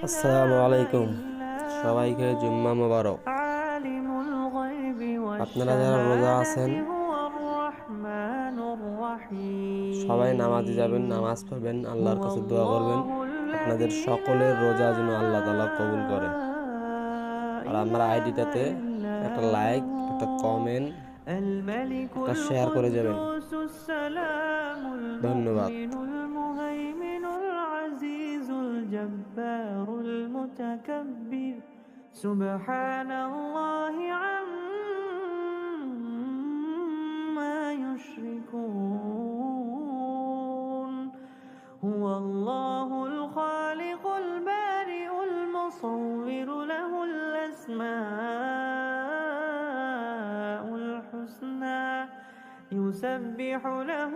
আসসালামু আলাইকুম, সবাইকে জুম্মা মোবারক। عالم الغيب আপনারা যারা রোজা والشهادة আছেন هو الرحمن সবাই নামাজে যাবেন, الرحيم নামাজ পড়বেন, আল্লাহর هو কাছে দোয়া করবেন الله আপনাদের الذي لا সকলের রোজা যেন আল্লাহ তাআলা কবুল করে। আর আমার إله আইডিটাতে إلا একটা লাইক, একটা هو কমেন্ট, الملك একটা শেয়ার করে যাবেন। القدوس السلام ধন্যবাদ। المؤمن المهيمن العزيز الجبار المتكبر سبحان الله عما يشركون هو الله الخالق البارئ المصور له الأسماء الحسنى يسبح له